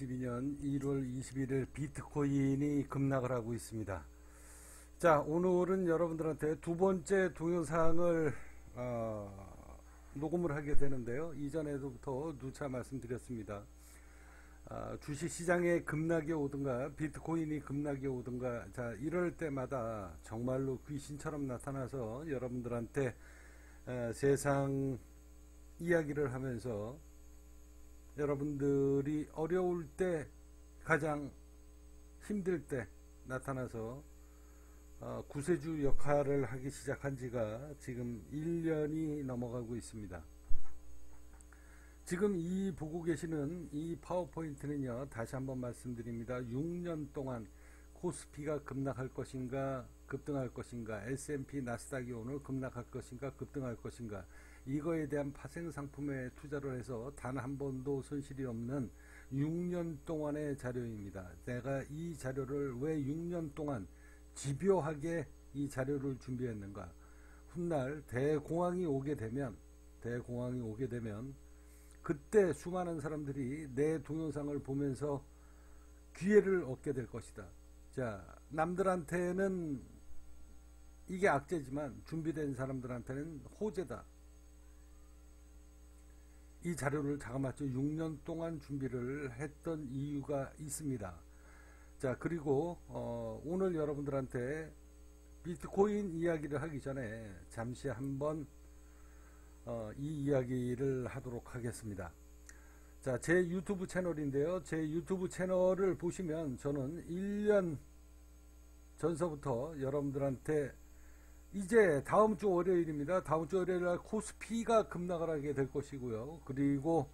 2022년 1월 21일 비트코인이 급락을 하고 있습니다. 자, 오늘은 여러분들한테 두 번째 동영상을 녹음을 하게 되는데요. 이전에도부터 누차 말씀드렸습니다. 주식시장에 급락이 오든가 비트코인이 급락이 오든가, 자, 이럴 때마다 정말로 귀신처럼 나타나서 여러분들한테 세상 이야기를 하면서 여러분들이 어려울 때, 가장 힘들 때 나타나서 구세주 역할을 하기 시작한 지가 지금 1년이 넘어가고 있습니다. 지금 이 보고 계시는 이 파워포인트는요, 다시 한번 말씀드립니다. 6년 동안 코스피가 급락할 것인가 급등할 것인가, S&P 나스닥이 오늘 급락할 것인가 급등할 것인가, 이거에 대한 파생상품에 투자를 해서 단 한 번도 손실이 없는 6년 동안의 자료입니다. 내가 이 자료를 왜 6년 동안 집요하게 이 자료를 준비했는가. 훗날 대공황이 오게 되면 그때 수많은 사람들이 내 동영상을 보면서 기회를 얻게 될 것이다. 자, 남들한테는 이게 악재지만 준비된 사람들한테는 호재다. 이 자료를 자그마치 6년 동안 준비를 했던 이유가 있습니다. 자, 그리고 오늘 여러분들한테 비트코인 이야기를 하기 전에 잠시 한번 이 이야기를 하도록 하겠습니다. 자, 제 유튜브 채널인데요. 제 유튜브 채널을 보시면 저는 1년 전서부터 여러분들한테 이제 다음주 월요일입니다. 다음주 월요일날 코스피가 급락을 하게 될 것이고요. 그리고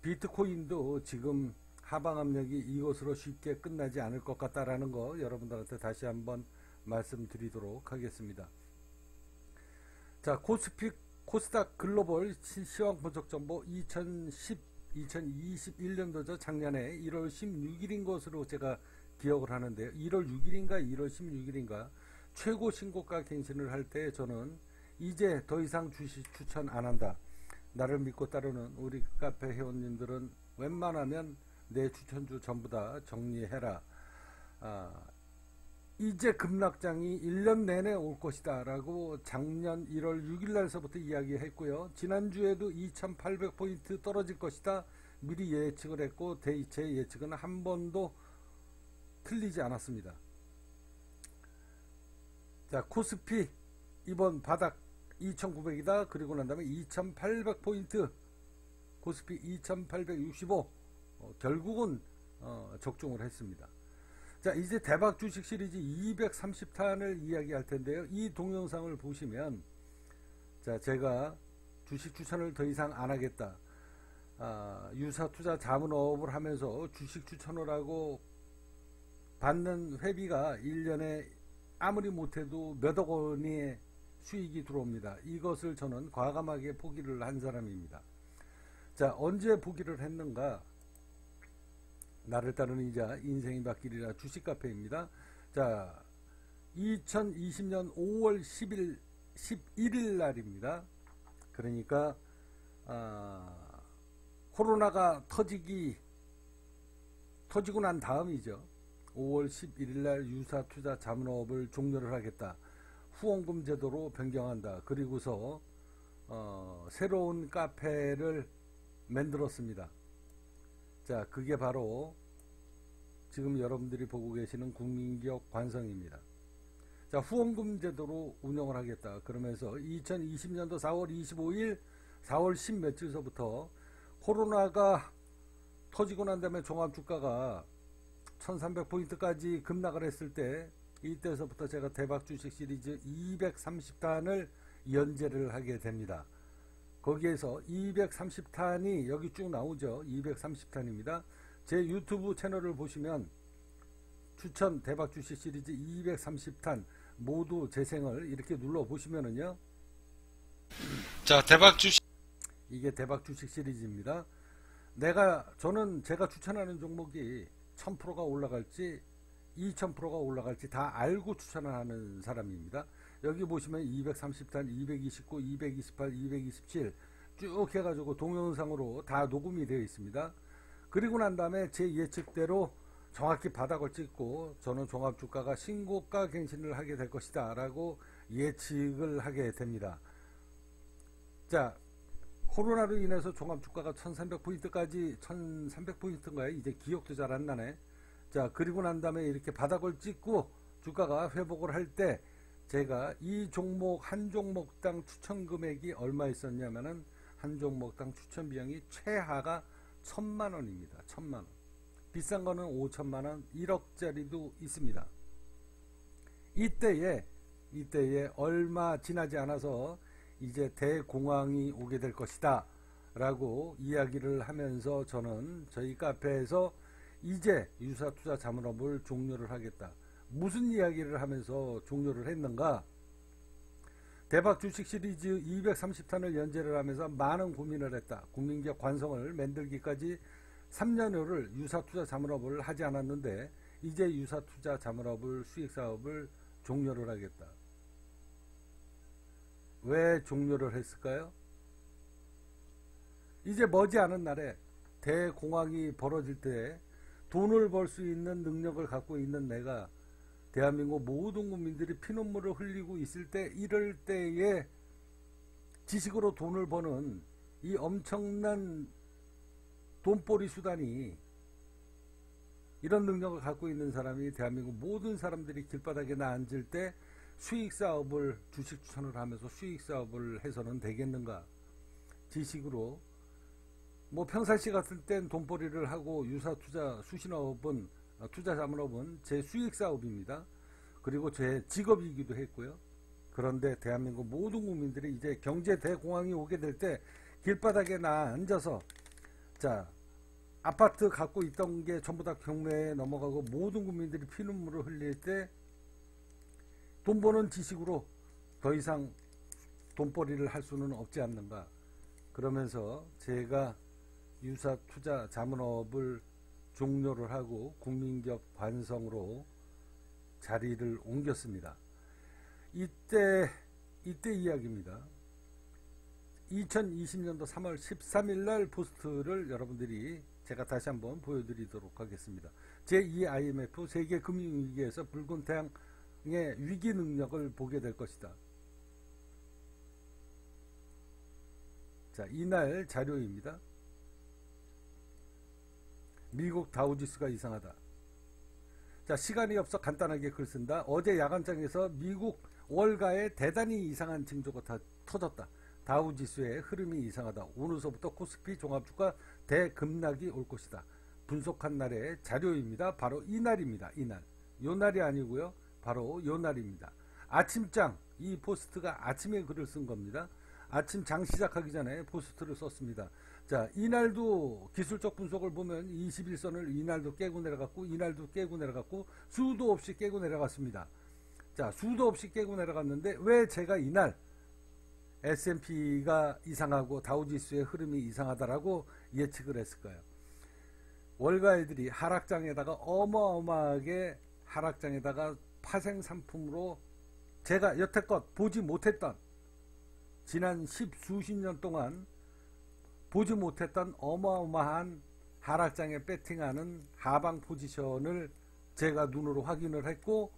비트코인도 지금 하방 압력이 이것으로 쉽게 끝나지 않을 것 같다라는 거 여러분들한테 다시 한번 말씀드리도록 하겠습니다. 자, 코스닥 글로벌 시황 분석 정보 2021년도죠. 작년에 1월 16일인 것으로 제가 기억을 하는데요. 1월 6일인가 1월 16일인가 최고 신고가 갱신을 할 때 저는 이제 더 이상 주식 추천 안 한다. 나를 믿고 따르는 우리 카페 회원님들은 웬만하면 내 추천주 전부 다 정리해라. 이제 급락장이 1년 내내 올 것이다 라고 작년 1월 6일 날서부터 이야기했고요. 지난주에도 2800포인트 떨어질 것이다 미리 예측을 했고, 제 예측은 한 번도 틀리지 않았습니다. 자, 코스피 이번 바닥 2900이다. 그리고 난 다음에 2800포인트 코스피 2865 결국은 적중을 했습니다. 자, 이제 대박 주식 시리즈 230탄을 이야기할 텐데요. 이 동영상을 보시면, 자, 제가 주식 추천을 더 이상 안 하겠다. 유사투자 자문업을 하면서 주식 추천을 하고 받는 회비가 1년에 아무리 못해도 몇억 원의 수익이 들어옵니다. 이것을 저는 과감하게 포기를 한 사람입니다. 자, 언제 포기를 했는가? 나를 따르는 이자 인생이 바뀌리라 주식카페입니다. 자, 2020년 5월 11일 날입니다. 그러니까 코로나가 터지고 난 다음이죠. 5월 11일 날 유사투자 자문업을 종료를 하겠다. 후원금 제도로 변경한다. 그리고서 새로운 카페를 만들었습니다. 자, 그게 바로 지금 여러분들이 보고 계시는 국민기업 관성입니다. 자, 후원금 제도로 운영을 하겠다. 그러면서 2020년도 4월 25일, 4월 10 며칠서부터 코로나가 터지고 난 다음에 종합주가가 1300포인트까지 급락을 했을 때, 이때서부터 제가 대박 주식 시리즈 230탄을 연재를 하게 됩니다. 거기에서 230탄이 여기 쭉 나오죠. 230탄입니다. 제 유튜브 채널을 보시면 추천 대박 주식 시리즈 230탄 모두 재생을 이렇게 눌러 보시면은요. 자, 이게 대박 주식 시리즈입니다. 제가 추천하는 종목이 1000%가 올라갈지 2000%가 올라갈지 다 알고 추천을 하는 사람입니다. 여기 보시면 230탄, 229, 228, 227 쭉 해가지고 동영상으로 다 녹음이 되어 있습니다. 그리고 난 다음에 제 예측대로 정확히 바닥을 찍고 저는 종합주가가 신고가 갱신을 하게 될 것이다 라고 예측을 하게 됩니다. 자, 코로나로 인해서 종합주가가 1300포인트까지 1300포인트인가요? 이제 기억도 잘 안 나네. 자, 그리고 난 다음에 이렇게 바닥을 찍고 주가가 회복을 할 때 제가 이 종목 한 종목당 추천 금액이 얼마 있었냐면은 한 종목당 추천 비용이 최하가 1000만원입니다. 1000만원. 비싼 거는 5천만원, 1억짜리도 있습니다. 이때에 얼마 지나지 않아서 이제 대공황이 오게 될 것이다 라고 이야기를 하면서 저는 저희 카페에서 이제 유사투자 자문업을 종료를 하겠다. 무슨 이야기를 하면서 종료를 했는가? 대박 주식 시리즈 230탄을 연재를 하면서 많은 고민을 했다. 국민적 관성을 만들기까지 3년여를 유사투자 자문업을 하지 않았는데 이제 유사투자 자문업을 수익사업을 종료를 하겠다. 왜 종료를 했을까요? 이제 머지않은 날에 대공황이 벌어질 때 돈을 벌 수 있는 능력을 갖고 있는 내가 대한민국 모든 국민들이 피눈물을 흘리고 있을 때, 이럴 때에 지식으로 돈을 버는 이 엄청난 돈벌이 수단이, 이런 능력을 갖고 있는 사람이 대한민국 모든 사람들이 길바닥에 앉을 때 수익사업을, 주식 추천을 하면서 수익사업을 해서는 되겠는가? 지식으로 뭐 평상시 같을 땐 돈벌이를 하고 유사투자 수신업은, 투자자문업은 제 수익사업입니다. 그리고 제 직업이기도 했고요. 그런데 대한민국 모든 국민들이 이제 경제 대공황이 오게 될 때 길바닥에 앉아서, 자, 아파트 갖고 있던 게 전부 다 경매에 넘어가고 모든 국민들이 피눈물을 흘릴 때 돈 버는 지식으로 더 이상 돈벌이를 할 수는 없지 않는가. 그러면서 제가 유사투자 자문업을 종료를 하고 국민적 관성으로 자리를 옮겼습니다. 이때 이야기입니다. 2020년도 3월 13일 날 포스트를 여러분들이 제가 다시 한번 보여드리도록 하겠습니다. 제2 IMF 세계 금융위기에서 붉은 태양의 위기 능력을 보게 될 것이다. 자, 이날 자료입니다. 미국 다우지수가 이상하다. 자, 시간이 없어 간단하게 글 쓴다. 어제 야간장에서 미국 월가에 대단히 이상한 징조가 다 터졌다. 다우지수의 흐름이 이상하다. 오늘서부터 코스피 종합주가 대급락이 올 것이다. 분석한 날의 자료입니다. 바로 이날입니다. 이날. 요 날이 아니고요. 바로 요 날입니다. 아침장, 이 포스트가 아침에 글을 쓴 겁니다. 아침 장 시작하기 전에 포스트를 썼습니다. 자, 이날도 기술적 분석을 보면 21선을 이날도 깨고 내려갔고, 이날도 깨고 내려갔고, 수도 없이 깨고 내려갔습니다. 자, 수도 없이 깨고 내려갔는데 왜 제가 이날 S&P가 이상하고 다우지수의 흐름이 이상하다라고 예측을 했을까요? 월가애들이 하락장에다가 어마어마하게 하락장에다가 파생 상품으로 제가 여태껏 보지 못했던, 지난 십수십 년 동안 보지 못했던 어마어마한 하락장에 배팅하는 하방 포지션을 제가 눈으로 확인을 했고,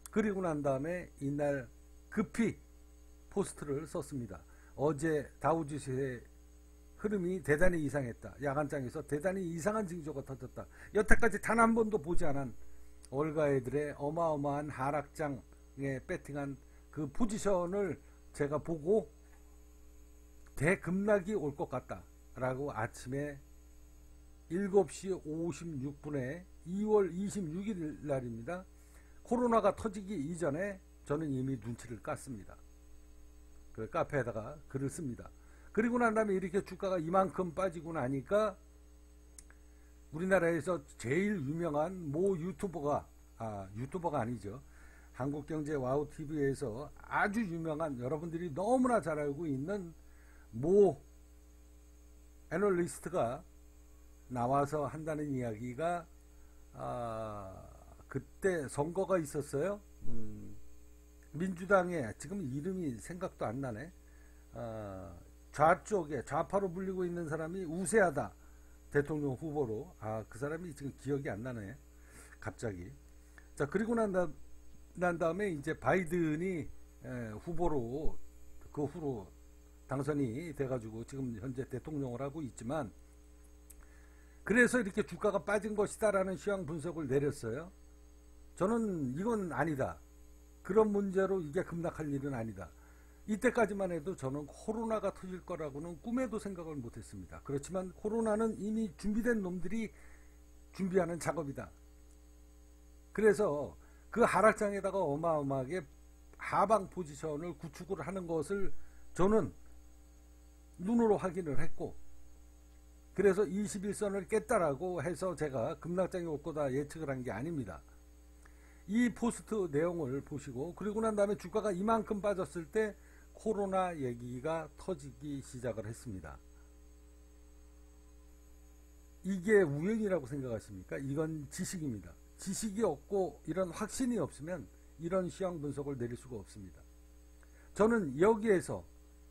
그리고 난 다음에 이날 급히 포스트를 썼습니다. 어제 다우지수의 흐름이 대단히 이상했다. 야간장에서 대단히 이상한 징조가 터졌다. 여태까지 단 한 번도 보지 않은 월가애들의 어마어마한 하락장에 배팅한 그 포지션을 제가 보고 대급락이 올 것 같다 라고 아침에 7시 56분에 2월 26일 날입니다. 코로나가 터지기 이전에 저는 이미 눈치를 깠습니다. 그 카페에다가 글을 씁니다. 그리고 난 다음에 이렇게 주가가 이만큼 빠지고 나니까 우리나라에서 제일 유명한 모 유튜버가, 유튜버가 아니죠, 한국경제 와우TV에서 아주 유명한, 여러분들이 너무나 잘 알고 있는 모 애널리스트가 나와서 한다는 이야기가, 그때 선거가 있었어요. 민주당에, 지금 이름이 생각도 안 나네, 좌쪽에 좌파로 불리고 있는 사람이 우세하다, 대통령 후보로. 그 사람이 지금 기억이 안 나네. 갑자기. 자, 그리고 난 다음에 이제 바이든이 후보로 그 후로 당선이 돼가지고 지금 현재 대통령을 하고 있지만, 그래서 이렇게 주가가 빠진 것이다라는 시황 분석을 내렸어요. 저는 이건 아니다. 그런 문제로 이게 급락할 일은 아니다. 이때까지만 해도 저는 코로나가 터질 거라고는 꿈에도 생각을 못했습니다. 그렇지만 코로나는 이미 준비된 놈들이 준비하는 작업이다. 그래서 그 하락장에다가 어마어마하게 하방 포지션을 구축을 하는 것을 저는 눈으로 확인을 했고, 그래서 21선을 깼다라고 해서 제가 급락장이 올 거다 예측을 한 게 아닙니다. 이 포스트 내용을 보시고, 그리고 난 다음에 주가가 이만큼 빠졌을 때 코로나 얘기가 터지기 시작을 했습니다. 이게 우연이라고 생각하십니까? 이건 지식입니다. 지식이 없고 이런 확신이 없으면 이런 시황 분석을 내릴 수가 없습니다. 저는 여기에서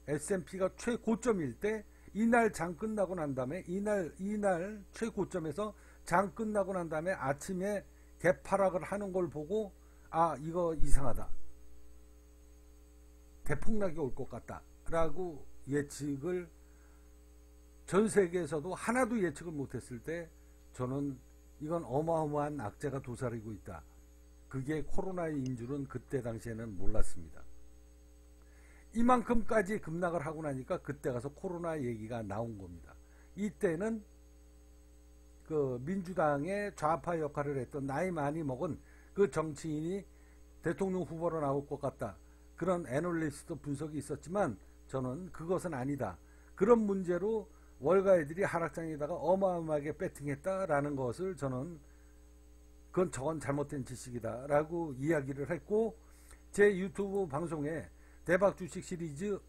S&P가 최고점일 때, 이날 장 끝나고 난 다음에 이날 최고점에서 장 끝나고 난 다음에 아침에 개파락을 하는 걸 보고 이거 이상하다, 대폭락이 올 것 같다 라고 예측을, 전 세계에서도 하나도 예측을 못했을 때 저는 이건 어마어마한 악재가 도사리고 있다, 그게 코로나인 줄은 그때 당시에는 몰랐습니다. 이만큼까지 급락을 하고 나니까 그때 가서 코로나 얘기가 나온 겁니다. 이때는 그 민주당의 좌파 역할을 했던 나이 많이 먹은 그 정치인이 대통령 후보로 나올 것 같다, 그런 애널리스트 분석이 있었지만 저는 그것은 아니다. 그런 문제로 월가애들이 하락장에다가 어마어마하게 배팅했다라는 것을 저는 저건 잘못된 지식이다 라고 이야기를 했고, 제 유튜브 방송에 대박 주식 시리즈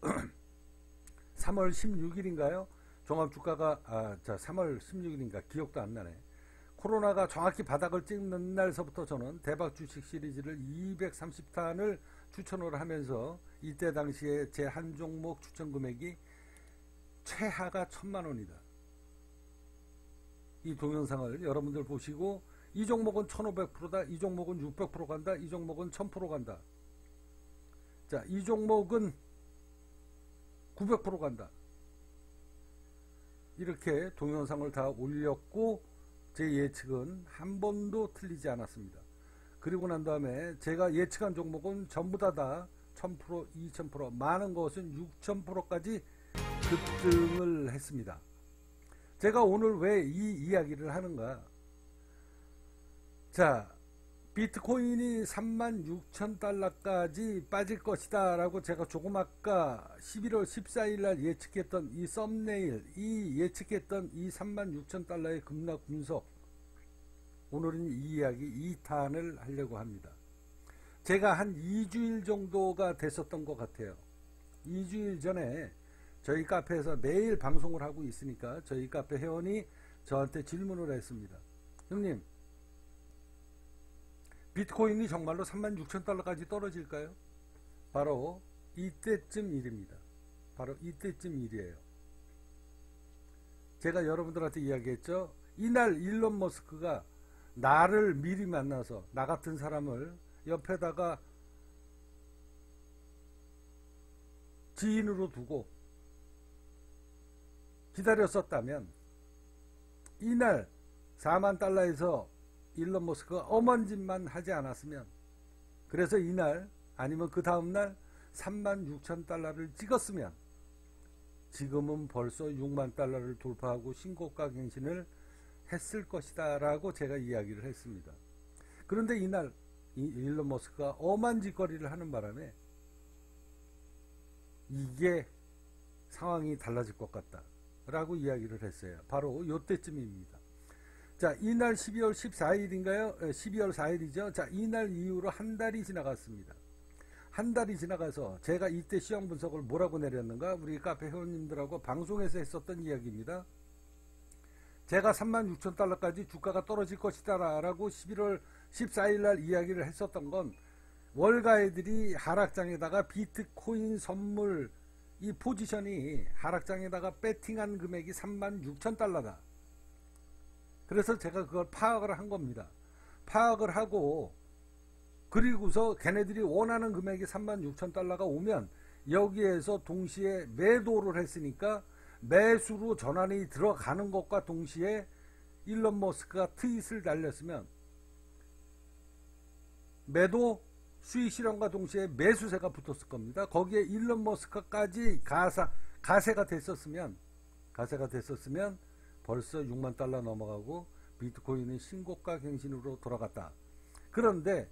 3월 16일인가요? 종합주가가 3월 16일인가 기억도 안 나네. 코로나가 정확히 바닥을 찍는 날서부터 저는 대박 주식 시리즈를 230탄을 추천을 하면서, 이때 당시에 제 한 종목 추천 금액이 최하가 1000만원이다. 이 동영상을 여러분들 보시고, 이 종목은 1500%다, 이 종목은 600% 간다, 이 종목은 1000% 간다, 자, 이 종목은 900% 간다, 이렇게 동영상을 다 올렸고, 제 예측은 한 번도 틀리지 않았습니다. 그리고 난 다음에 제가 예측한 종목은 전부 다 1000%, 2000%, 많은 것은 6000%까지 급등을 했습니다. 제가 오늘 왜 이 이야기를 하는가? 자, 비트코인이 36,000달러까지 빠질 것이다 라고 제가 조금 아까 11월 14일 날 예측했던 이 썸네일, 이 예측했던 이 36,000달러의 급락 분석, 오늘은 이 이야기 2탄을 하려고 합니다. 제가 한 2주일 정도가 됐었던 것 같아요. 2주일 전에 저희 카페에서 매일 방송을 하고 있으니까 저희 카페 회원이 저한테 질문을 했습니다. 형님, 비트코인이 정말로 36,000달러까지 떨어질까요? 바로 이때쯤 일입니다. 바로 이때쯤 일이에요. 제가 여러분들한테 이야기했죠. 이날 일론 머스크가 나를 미리 만나서, 나 같은 사람을 옆에다가 지인으로 두고 기다렸었다면, 이날 4만 달러에서 일론 머스크가 엄한 짓만 하지 않았으면, 그래서 이날 아니면 그 다음날 36,000달러를 찍었으면 지금은 벌써 6만 달러를 돌파하고 신고가 갱신을 했을 것이다 라고 제가 이야기를 했습니다. 그런데 이날 일론 머스크가 엄한 짓거리를 하는 바람에 이게 상황이 달라질 것 같다 라고 이야기를 했어요. 바로 요때쯤입니다. 자, 이날 12월 14일인가요? 12월 4일이죠. 자, 이날 이후로 한 달이 지나갔습니다. 한 달이 지나가서 제가 이때 시황 분석을 뭐라고 내렸는가? 우리 카페 회원님들하고 방송에서 했었던 이야기입니다. 제가 36,000달러까지 주가가 떨어질 것이다 라고 11월 14일 날 이야기를 했었던 건, 월가애들이 하락장에다가 비트코인 선물 이 포지션이 하락장에다가 배팅한 금액이 36,000달러다. 그래서 제가 그걸 파악을 한 겁니다. 파악을 하고 그리고서 걔네들이 원하는 금액이 36,000달러가 오면 여기에서 동시에 매도를 했으니까 매수로 전환이 들어가는 것과 동시에 일론 머스크가 트윗을 날렸으면 매도 수익 실현과 동시에 매수세가 붙었을 겁니다. 거기에 일론 머스크까지 가세가 됐었으면 벌써 6만 달러 넘어가고 비트코인은 신고가 갱신으로 돌아갔다. 그런데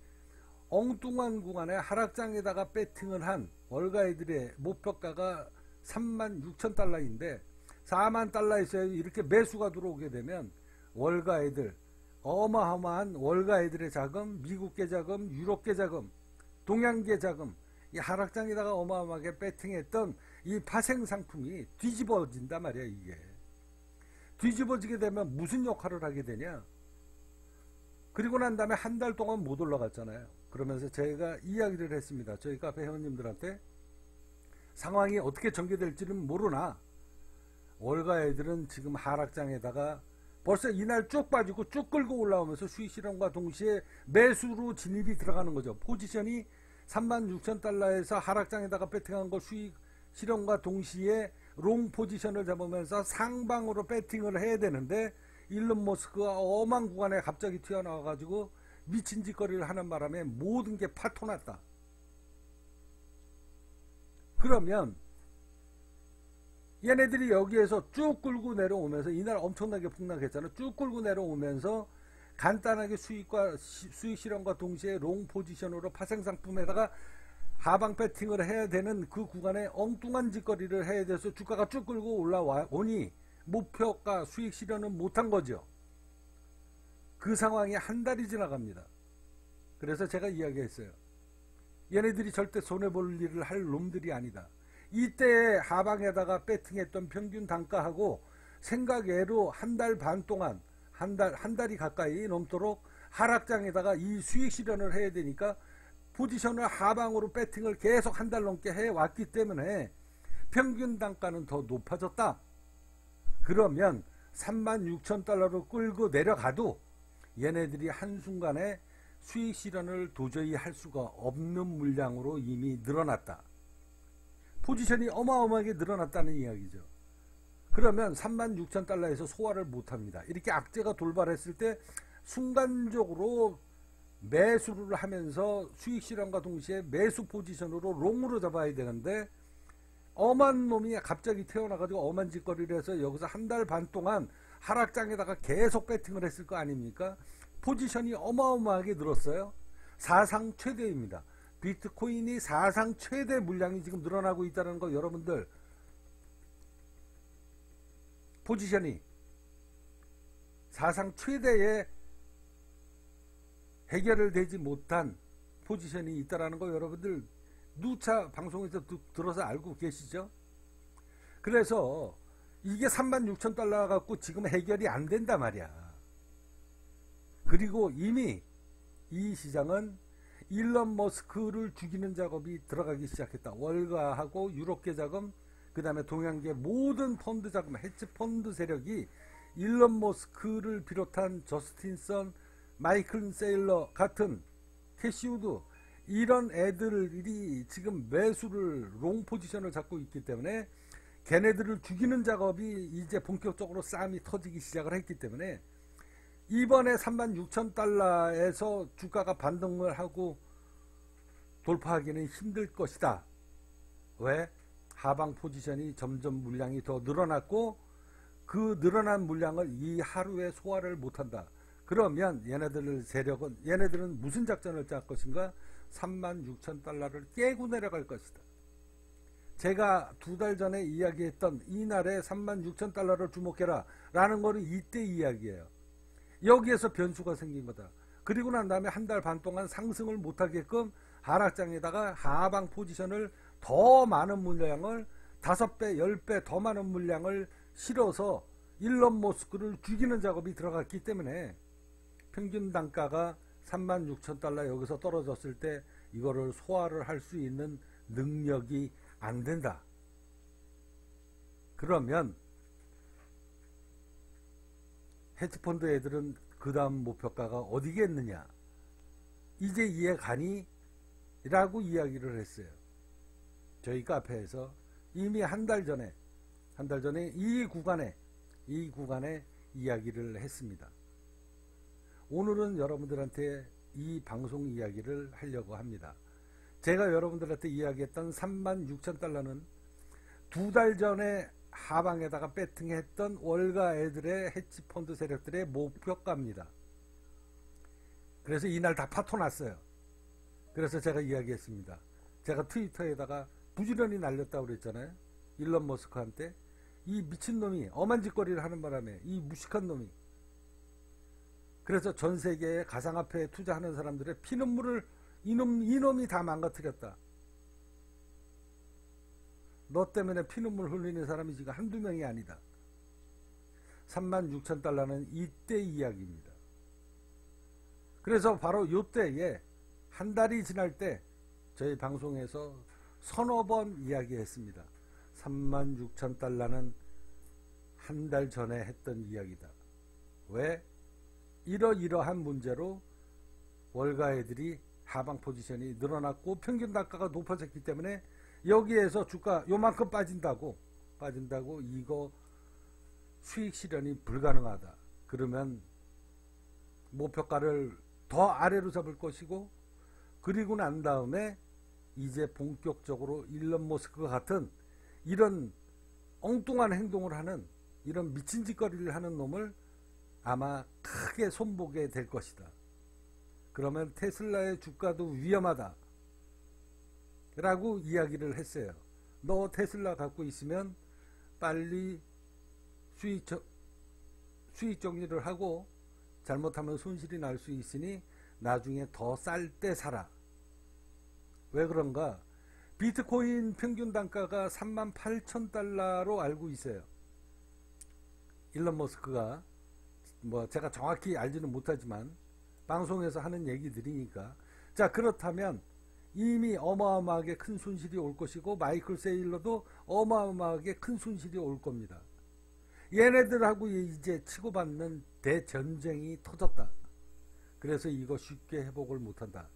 엉뚱한 구간에 하락장에다가 배팅을 한 월가애들의 목표가가 36,000달러인데 4만 달러에서 이렇게 매수가 들어오게 되면 월가애들, 어마어마한 월가애들의 자금, 미국계 자금, 유럽계 자금, 동양계 자금, 이 하락장에다가 어마어마하게 배팅했던 이 파생 상품이 뒤집어진단 말이야. 이게 뒤집어지게 되면 무슨 역할을 하게 되냐. 그리고 난 다음에 한 달 동안 못 올라갔잖아요. 그러면서 제가 이야기를 했습니다. 저희 카페 회원님들한테 상황이 어떻게 전개될지는 모르나 월가 애들은 지금 하락장에다가 벌써 이날 쭉 빠지고 쭉 끌고 올라오면서 수익 실현과 동시에 매수로 진입이 들어가는 거죠. 포지션이 36,000달러에서 하락장에다가 배팅한 거 수익 실현과 동시에 롱 포지션을 잡으면서 상방으로 배팅을 해야 되는데 일론 머스크가 엄한 구간에 갑자기 튀어나와 가지고 미친 짓거리를 하는 바람에 모든 게 파토났다. 그러면 얘네들이 여기에서 쭉 끌고 내려오면서 이날 엄청나게 폭락했잖아. 쭉 끌고 내려오면서 간단하게 수익 실현과 동시에 롱 포지션으로 파생 상품에다가 하방 배팅을 해야 되는 그 구간에 엉뚱한 짓거리를 해야 돼서 주가가 쭉 끌고 올라와 오니 목표가 수익 실현은 못한 거죠. 그 상황이 한 달이 지나갑니다. 그래서 제가 이야기했어요. 얘네들이 절대 손해볼 일을 할 놈들이 아니다. 이때 하방에다가 배팅했던 평균 단가하고 생각외로 한 달 반 동안 한 달이 가까이 넘도록 하락장에다가 이 수익 실현을 해야 되니까 포지션을 하방으로 배팅을 계속 한 달 넘게 해왔기 때문에 평균 단가는 더 높아졌다. 그러면 36,000달러로 끌고 내려가도 얘네들이 한순간에 수익 실현을 도저히 할 수가 없는 물량으로 이미 늘어났다. 포지션이 어마어마하게 늘어났다는 이야기죠. 그러면 36,000달러에서 소화를 못합니다. 이렇게 악재가 돌발했을 때 순간적으로 매수를 하면서 수익 실현과 동시에 매수 포지션으로 롱으로 잡아야 되는데 엄한 놈이 갑자기 태어나가지고 엄한 짓거리를 해서 여기서 한 달 반 동안 하락장에다가 계속 배팅을 했을 거 아닙니까? 포지션이 어마어마하게 늘었어요. 사상 최대입니다. 비트코인이 사상 최대 물량이 지금 늘어나고 있다는 거 여러분들 포지션이 사상 최대의 해결을 되지 못한 포지션이 있다는 거 여러분들 누차 방송에서 들어서 알고 계시죠? 그래서 이게 36,000달러 갖고 지금 해결이 안 된단 말이야. 그리고 이미 이 시장은 일론 머스크를 죽이는 작업이 들어가기 시작했다. 월가하고 유럽계 자금, 그 다음에 동양계 모든 펀드 자금, 헤지 펀드 세력이 일론 머스크를 비롯한 저스틴 선, 마이클 세일러 같은 캐시우드 이런 애들이 지금 매수를 롱 포지션을 잡고 있기 때문에 걔네들을 죽이는 작업이 이제 본격적으로 싸움이 터지기 시작을 했기 때문에 이번에 36,000달러에서 주가가 반등을 하고 돌파하기는 힘들 것이다. 왜? 하방 포지션이 점점 물량이 더 늘어났고 그 늘어난 물량을 이 하루에 소화를 못한다. 그러면 얘네들은 무슨 작전을 짤 것인가? 36,000달러를 깨고 내려갈 것이다. 제가 2달 전에 이야기했던 이날에 36,000달러를 주목해라 라는 거는 이때 이야기예요. 여기에서 변수가 생긴 거다. 그리고 난 다음에 한 달 반 동안 상승을 못하게끔 하락장에다가 하방 포지션을 더 많은 물량을 5배, 10배 더 많은 물량을 실어서 일론 머스크를 죽이는 작업이 들어갔기 때문에 평균 단가가 36,000달러 여기서 떨어졌을 때 이거를 소화를 할 수 있는 능력이 안 된다. 그러면 헤지펀드 애들은 그 다음 목표가가 어디겠느냐, 이제 이해 가니? 라고 이야기를 했어요. 저희 카페에서 이미 한 달 전에 이 구간에 이야기를 했습니다. 오늘은 여러분들한테 이 방송 이야기를 하려고 합니다. 제가 여러분들한테 이야기했던 36,000달러는 두 달 전에 하방에다가 배팅했던 월가 애들의 헤지펀드 세력들의 목표가입니다. 그래서 이날 다 파토났어요. 그래서 제가 이야기했습니다. 제가 트위터에다가 부지런히 날렸다고 그랬잖아요. 일론 머스크한테. 이 미친놈이 엄한 짓거리를 하는 바람에 이 무식한 놈이, 그래서 전 세계에 가상화폐에 투자하는 사람들의 피눈물을 이놈이 다 망가뜨렸다. 너 때문에 피눈물 흘리는 사람이 지금 한두 명이 아니다. 36,000달러는 이때 이야기입니다. 그래서 바로 이때에 한 달이 지날 때 저희 방송에서 서너 번 이야기했습니다. 36,000달러는 한 달 전에 했던 이야기다. 왜? 이러이러한 문제로 월가 애들이 하방 포지션이 늘어났고 평균 단가가 높아졌기 때문에 여기에서 주가 요만큼 빠진다고 이거 수익 실현이 불가능하다. 그러면 목표가를 더 아래로 잡을 것이고, 그리고 난 다음에 이제 본격적으로 일론 머스크가 같은 이런 엉뚱한 행동을 하는, 이런 미친 짓거리를 하는 놈을 아마 크게 손보게 될 것이다. 그러면 테슬라의 주가도 위험하다 라고 이야기를 했어요. 너 테슬라 갖고 있으면 빨리 수익 정리를 하고, 잘못하면 손실이 날 수 있으니 나중에 더 쌀 때 사라. 왜 그런가? 비트코인 평균 단가가 38,000달러로 알고 있어요. 일론 머스크가, 제가 정확히 알지는 못하지만 방송에서 하는 얘기들이니까. 자, 그렇다면 이미 어마어마하게 큰 손실이 올 것이고, 마이클 세일러도 어마어마하게 큰 손실이 올 겁니다. 얘네들하고 이제 치고받는 대전쟁이 터졌다. 그래서 이거 쉽게 회복을 못한다.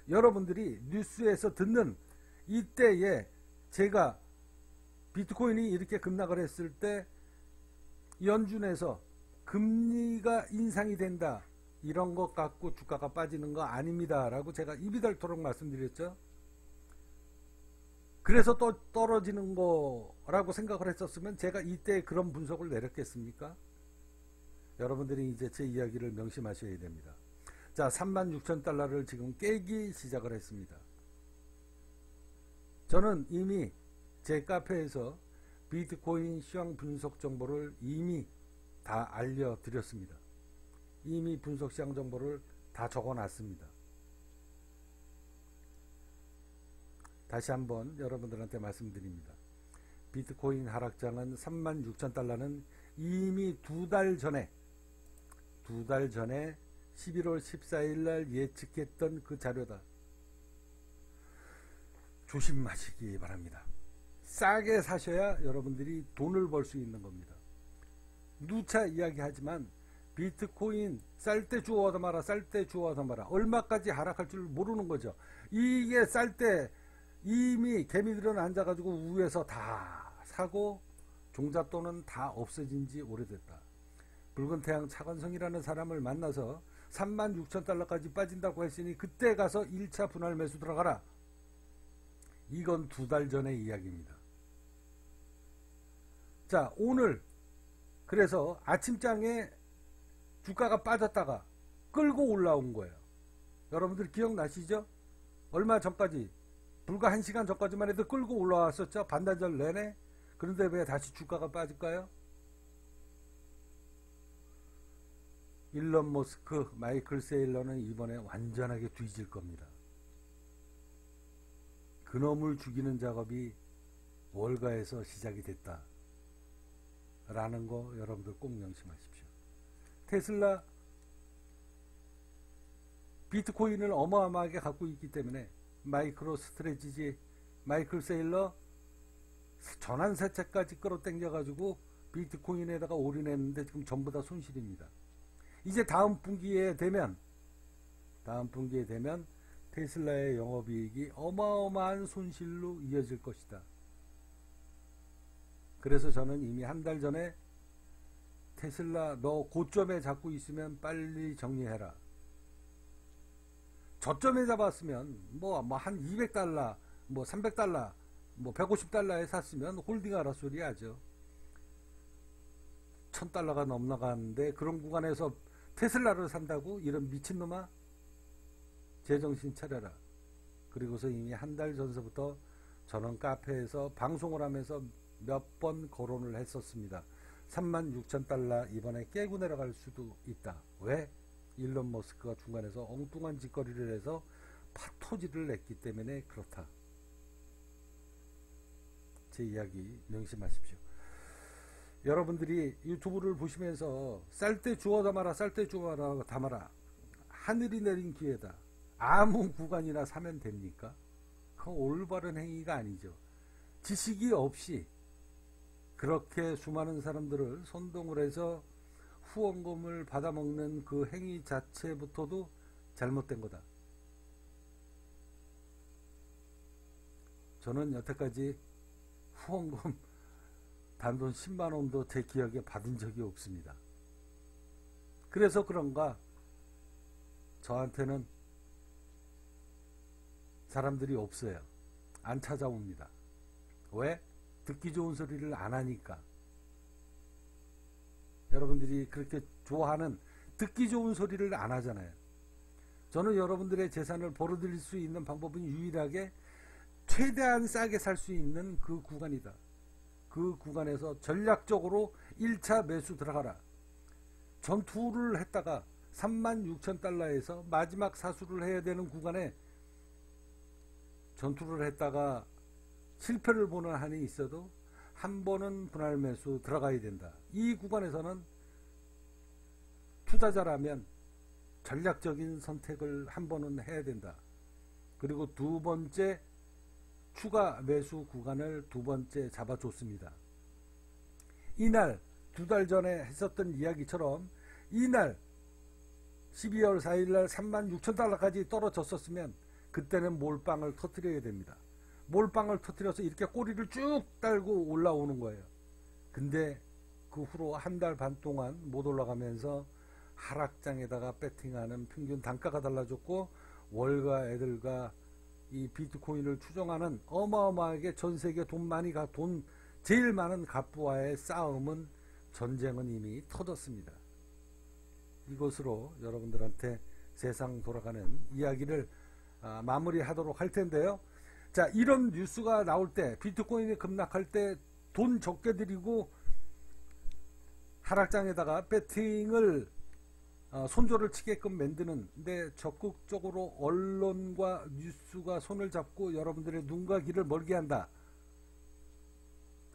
여러분들이 뉴스에서 듣는 이때에 제가 비트코인이 이렇게 급락을 했을 때 연준에서 금리가 인상이 된다, 이런 것 갖고 주가가 빠지는 거 아닙니다 라고 제가 입이 닳도록 말씀드렸죠. 그래서 또 떨어지는 거라고 생각을 했었으면 제가 이때 그런 분석을 내렸겠습니까? 여러분들이 이제 제 이야기를 명심하셔야 됩니다. 자, 36,000달러를 지금 깨기 시작을 했습니다. 저는 이미 제 카페에서 비트코인 시황 분석 정보를 이미 다 알려드렸습니다. 이미 분석 시황 정보를 다 적어놨습니다. 다시 한번 여러분들한테 말씀드립니다. 비트코인 하락장은 36,000달러는 이미 두 달 전에 11월 14일 날 예측했던 그 자료다. 조심하시기 바랍니다. 싸게 사셔야 여러분들이 돈을 벌 수 있는 겁니다. 누차 이야기하지만 비트코인 쌀 때 주워 얻어마라, 쌀 때 주워 얻어마라. 얼마까지 하락할 줄 모르는 거죠. 이게 쌀 때 이미 개미들은 앉아가지고 위에서 다 사고 종잣돈은 다 없어진 지 오래됐다. 붉은 태양 차관성이라는 사람을 만나서 36,000달러까지 빠진다고 했으니 그때 가서 1차 분할 매수 들어가라. 이건 두 달 전의 이야기입니다. 자, 오늘 그래서 아침장에 주가가 빠졌다가 끌고 올라온 거예요. 여러분들 기억나시죠? 얼마 전까지, 불과 1시간 전까지만 해도 끌고 올라왔었죠. 반나절 내내. 그런데 왜 다시 주가가 빠질까요? 일론 머스크, 마이클 세일러는 이번에 완전하게 뒤질 겁니다. 그놈을 죽이는 작업이 월가에서 시작이 됐다 라는 거 여러분들 꼭 명심하십시오. 테슬라, 비트코인을 어마어마하게 갖고 있기 때문에 마이크로 스트레티지, 마이클 세일러 전환사채까지 끌어당겨 가지고 비트코인에다가 올인했는데 지금 전부 다 손실입니다. 이제 다음 분기에 되면 테슬라의 영업이익이 어마어마한 손실로 이어질 것이다. 그래서 저는 이미 한 달 전에 테슬라 너 고점에 잡고 있으면 빨리 정리해라. 저점에 잡았으면 한 200달러, 300달러, 150달러에 샀으면 홀딩하라 소리 하죠. 1000달러가 넘나가는데 그런 구간에서 테슬라를 산다고? 이런 미친놈아? 제정신 차려라. 그리고서 이미 한 달 전서부터 저는 카페에서 방송을 하면서 몇 번 거론을 했었습니다. 36,000달러 이번에 깨고 내려갈 수도 있다. 왜? 일론 머스크가 중간에서 엉뚱한 짓거리를 해서 파토지를 냈기 때문에 그렇다. 제 이야기 명심하십시오. 여러분들이 유튜브를 보시면서 쌀 때 주워 담아라, 쌀 때 주워 담아라. 하늘이 내린 기회다. 아무 구간이나 사면 됩니까? 그건 올바른 행위가 아니죠. 지식이 없이 그렇게 수많은 사람들을 선동을 해서 후원금을 받아먹는 그 행위 자체부터도 잘못된 거다. 저는 여태까지 후원금 단돈 10만원도 제 기억에 받은 적이 없습니다. 그래서 그런가 저한테는 사람들이 없어요. 안 찾아옵니다. 왜? 듣기 좋은 소리를 안 하니까. 여러분들이 그렇게 좋아하는 듣기 좋은 소리를 안 하잖아요. 저는 여러분들의 재산을 벌어들일 수 있는 방법은 유일하게 최대한 싸게 살 수 있는 그 구간이다. 그 구간에서 전략적으로 1차 매수 들어가라. 전투를 했다가 36,000달러에서 마지막 사수를 해야 되는 구간에 전투를 했다가 실패를 보는 한이 있어도 한 번은 분할 매수 들어가야 된다. 이 구간에서는 투자자라면 전략적인 선택을 한 번은 해야 된다. 그리고 두 번째 추가 매수 구간을 두 번째 잡아줬습니다. 이날 두 달 전에 했었던 이야기처럼 이날 12월 4일날 36,000달러까지 떨어졌었으면 그때는 몰빵을 터뜨려야 됩니다. 몰빵을 터뜨려서 이렇게 꼬리를 쭉 달고 올라오는 거예요. 근데 그 후로 한 달 반 동안 못 올라가면서 하락장에다가 배팅하는 평균 단가가 달라졌고 월가 애들과 이 비트코인을 추종하는 어마어마하게 전세계 돈 제일 많은 갑부와의 싸움은 전쟁은 이미 터졌습니다. 이것으로 여러분들한테 세상 돌아가는 이야기를 마무리하도록 할 텐데요. 자, 이런 뉴스가 나올 때 비트코인이 급락할 때 돈 적게 들이고 하락장에다가 배팅을 손조를 치게끔 만드는데 적극적으로 언론과 뉴스가 손을 잡고 여러분들의 눈과 귀를 멀게 한다.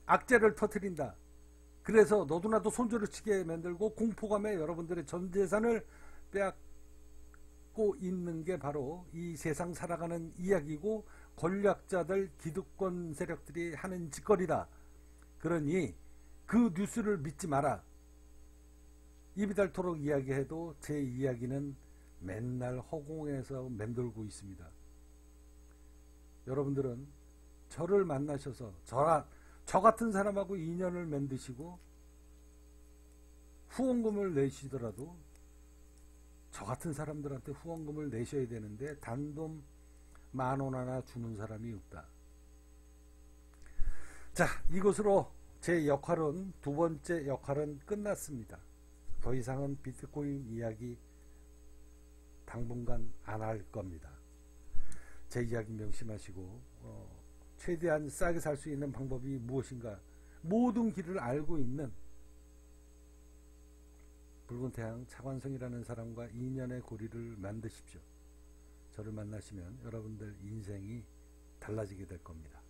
악재를 터뜨린다. 그래서 너도나도 손조를 치게 만들고 공포감에 여러분들의 전 재산을 빼앗고 있는 게 바로 이 세상 살아가는 이야기고 권력자들 기득권 세력들이 하는 짓거리다. 그러니 그 뉴스를 믿지 마라. 입이 닳도록 이야기해도 제 이야기는 맨날 허공에서 맴돌고 있습니다. 여러분들은 저를 만나셔서 저 같은 사람하고 인연을 맺으시고 후원금을 내시더라도 저 같은 사람들한테 후원금을 내셔야 되는데 단돈 10,000원 하나 주는 사람이 없다. 자, 이것으로 제 역할은 두 번째 역할은 끝났습니다. 더 이상은 비트코인 이야기 당분간 안 할 겁니다. 제 이야기 명심하시고 최대한 싸게 살 수 있는 방법이 무엇인가 모든 길을 알고 있는 붉은태양 차관성이라는 사람과 인연의 고리를 만드십시오. 저를 만나시면 여러분들 인생이 달라지게 될 겁니다.